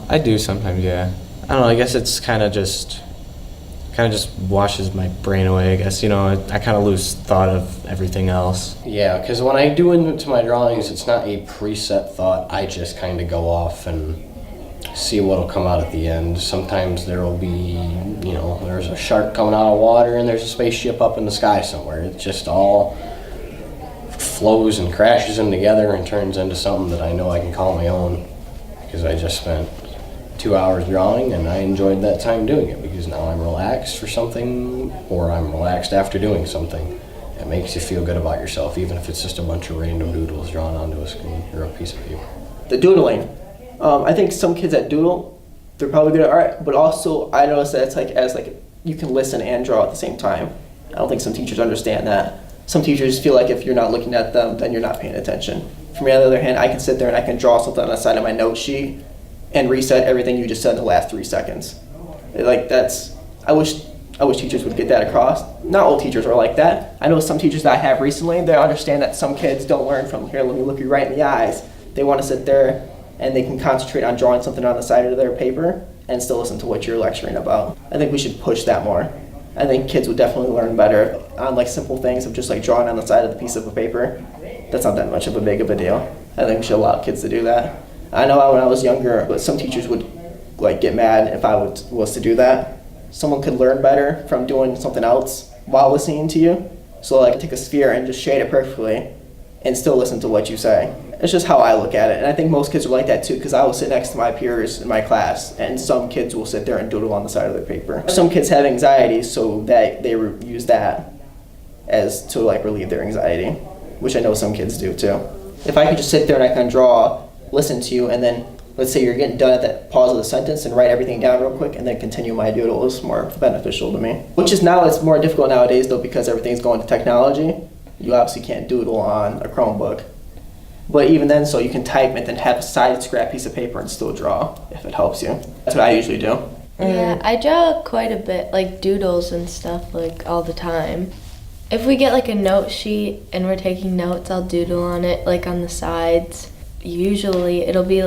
I do sometimes, yeah. I don't know, I guess it's kind of just washes my brain away, I guess. I kind of lose thought of everything else. Yeah, because when I do into my drawings, it's not a preset thought. I just kind of go off and see what'll come out at the end. Sometimes there will be, there's a shark coming out of water and there's a spaceship up in the sky somewhere. It just all flows and crashes in together and turns into something that I know I can call my own, because I just spent 2 hours drawing and I enjoyed that time doing it, because now I'm relaxed for something, or I'm relaxed after doing something. It makes you feel good about yourself, even if it's just a bunch of random doodles drawn onto a screen or a piece of paper. The doodling. I think some kids that doodle, they're probably good at art, but also I noticed that it's you can listen and draw at the same time. I don't think some teachers understand that. Some teachers feel like if you're not looking at them, then you're not paying attention. For me, on the other hand, I can sit there and I can draw something on the side of my note sheet and reset everything you just said in the last 3 seconds. I wish teachers would get that across. Not all teachers are like that. I know some teachers that I have recently, they understand that some kids don't learn from, here, let me look you right in the eyes. They want to sit there and they can concentrate on drawing something on the side of their paper and still listen to what you're lecturing about. I think we should push that more. I think kids would definitely learn better on simple things of just drawing on the side of the piece of a paper. That's not that much of a big of a deal. I think we should allow kids to do that. I know when I was younger, but some teachers would get mad if I was to do that. Someone could learn better from doing something else while listening to you. So take a sphere and just shade it perfectly and still listen to what you say. It's just how I look at it. And I think most kids are like that too, because I will sit next to my peers in my class and some kids will sit there and doodle on the side of their paper. Some kids have anxiety, so that they use that as to relieve their anxiety, which I know some kids do too. If I could just sit there and I can draw, listen to you, and then let's say you're getting done at that pause of the sentence and write everything down real quick and then continue my doodle is more beneficial to me. Which is now, it's more difficult nowadays though, because everything's going to technology. You obviously can't doodle on a Chromebook. But even then, so you can type and then have a side scrap piece of paper and still draw, if it helps you. That's what I usually do. Yeah, I draw quite a bit, doodles and stuff, all the time. If we get a note sheet and we're taking notes, I'll doodle on it, on the sides. Usually it'll be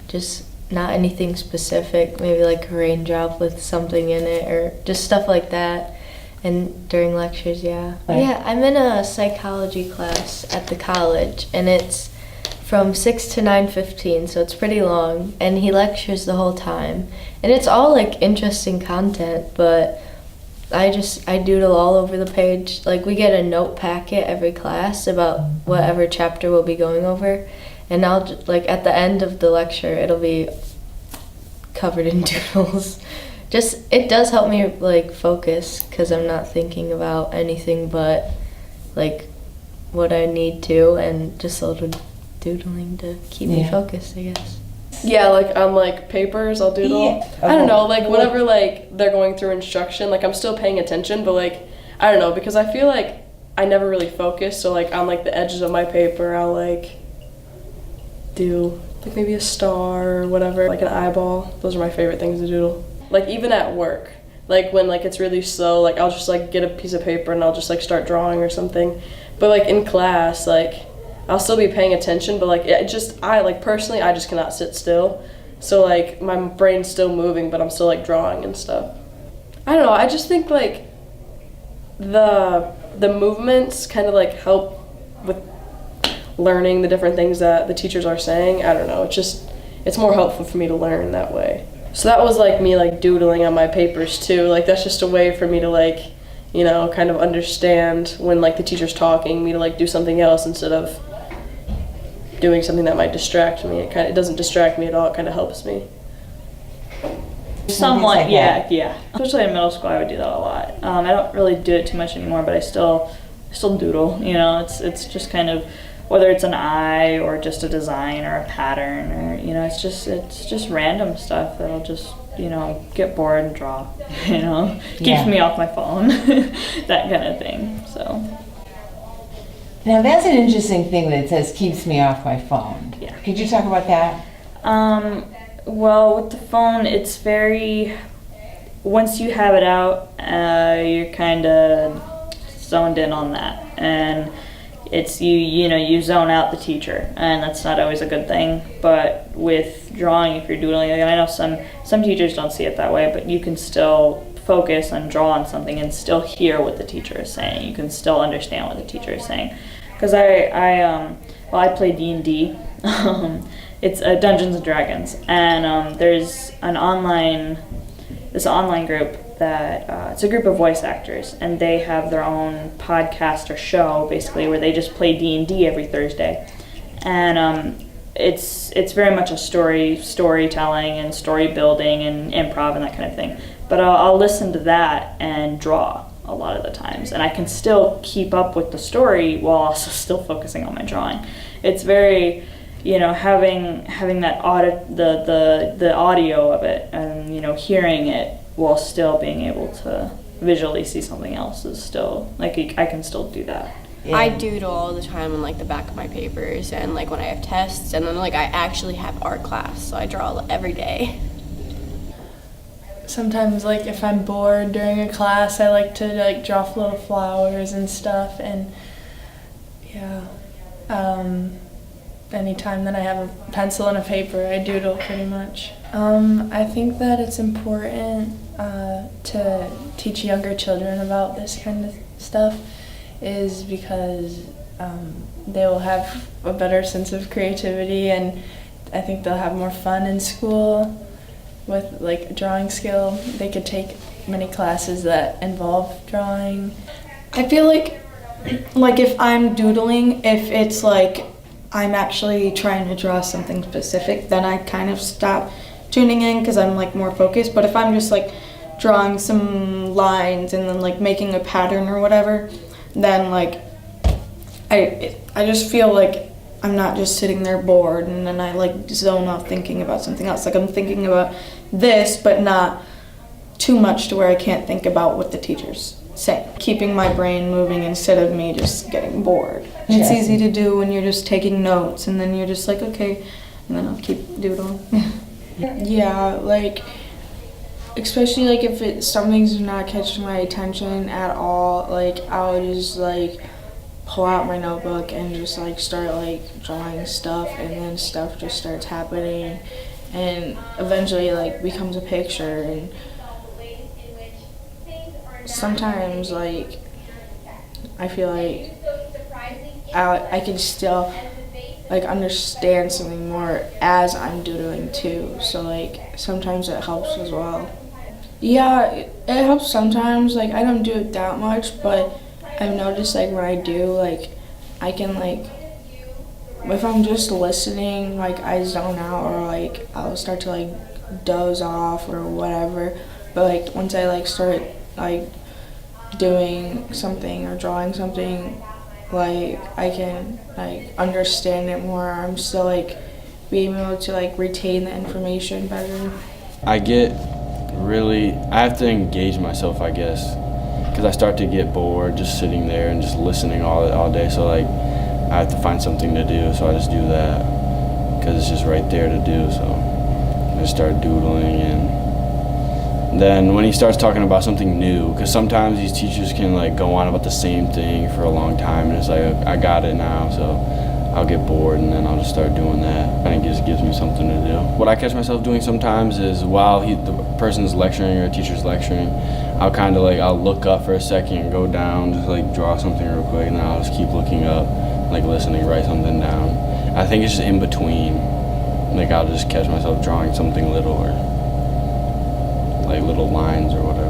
just not anything specific, maybe a raindrop with something in it or just stuff like that. And during lectures, yeah. Yeah, I'm in a psychology class at the college, and it's from 6 to 9:15, so it's pretty long, and he lectures the whole time. And it's all interesting content, but I doodle all over the page. We get a note packet every class about whatever chapter we'll be going over, and I'll at the end of the lecture, it'll be covered in doodles. It does help me focus, because I'm not thinking about anything but what I need to, and just a little doodling to keep me focused, I guess. Yeah, on papers I'll doodle. Yeah. I don't know, whenever they're going through instruction, I'm still paying attention, but I don't know, because I feel I never really focus, so on the edges of my paper I'll do maybe a star or whatever, an eyeball. Those are my favorite things to doodle. Even at work, when it's really slow, I'll just get a piece of paper and I'll just start drawing or something. But in class, I'll still be paying attention, but I personally I just cannot sit still. So my brain's still moving, but I'm still drawing and stuff. I don't know, I just think the movements kind of help with learning the different things that the teachers are saying. I don't know, it's more helpful for me to learn that way. So that was me doodling on my papers too. That's just a way for me to kind of understand when the teacher's talking, me to do something else instead of doing something that might distract me. It doesn't distract me at all. It kind of helps me. Somewhat, yeah. Especially in middle school, I would do that a lot. I don't really do it too much anymore, but I still doodle. It's just kind of, whether it's an eye or just a design or a pattern, or it's just random stuff that I'll just get bored and draw. Keeps me off my phone, that kind of thing. So. Now that's an interesting thing that it says keeps me off my phone. Yeah. Could you talk about that? Well, with the phone, it's once you have it out, you're kind of zoned in on that, and it's you zone out the teacher, and that's not always a good thing. But with drawing, if you're doodling, and I know some teachers don't see it that way, but you can still focus and draw on something and still hear what the teacher is saying. You can still understand what the teacher is saying. Because I play D&D. It's Dungeons and Dragons, and there's this online group that it's a group of voice actors, and they have their own podcast or show basically where they just play D&D every Thursday, and it's very much a storytelling and story building and improv and that kind of thing. But I'll listen to that and draw a lot of the times, and I can still keep up with the story while also still focusing on my drawing. It's very, having that the audio of it, and hearing it while still being able to visually see something else is still like I can still do that. Yeah. I doodle all the time on like the back of my papers, and like when I have tests, and then like I actually have art class, so I draw every day. Sometimes, like, if I'm bored during a class, I like to, like, draw little flowers and stuff, and, yeah. Anytime that I have a pencil and a paper, I doodle pretty much. I think that it's important to teach younger children about this kind of stuff is because they will have a better sense of creativity, and I think they'll have more fun in school. With like drawing skill, they could take many classes that involve drawing. I feel like if I'm doodling, if it's like I'm actually trying to draw something specific, then I kind of stop tuning in because I'm like more focused. But if I'm just like drawing some lines and then like making a pattern or whatever, then like I just feel like I'm not just sitting there bored, and then I like zone off thinking about something else. Like I'm thinking about this, but not too much to where I can't think about what the teacher's saying. Keeping my brain moving instead of me just getting bored. And it's easy to do when you're just taking notes, and then you're just like, okay, and then I'll keep doodling. Yeah, like, especially like if something's not catching my attention at all, like I'll just like pull out my notebook and just like start like drawing stuff, and then stuff just starts happening and eventually like becomes a picture. And sometimes like I feel like I can still like understand something more as I'm doodling too, so like sometimes it helps as well. Yeah, it helps sometimes. Like I don't do it that much, but I've noticed like when I do, like I can like, if I'm just listening, like I zone out, or like I'll start to like doze off or whatever. But like once I like start like doing something or drawing something, like I can like understand it more. I'm still like being able to like retain the information better. I have to engage myself, I guess, because I start to get bored just sitting there and just listening all day. So like I have to find something to do, so I just do that because it's just right there to do. So I just start doodling, and then when he starts talking about something new, because sometimes these teachers can like go on about the same thing for a long time, and it's like I got it now, so I'll get bored, and then I'll just start doing that, and it just gives me something to do. What I catch myself doing sometimes is while the person's lecturing or a teacher's lecturing, I'll look up for a second and go down, just like draw something real quick, and then I'll just keep looking up, like listening, write something down. I think it's just in between, like I'll just catch myself drawing something little, or like little lines or whatever.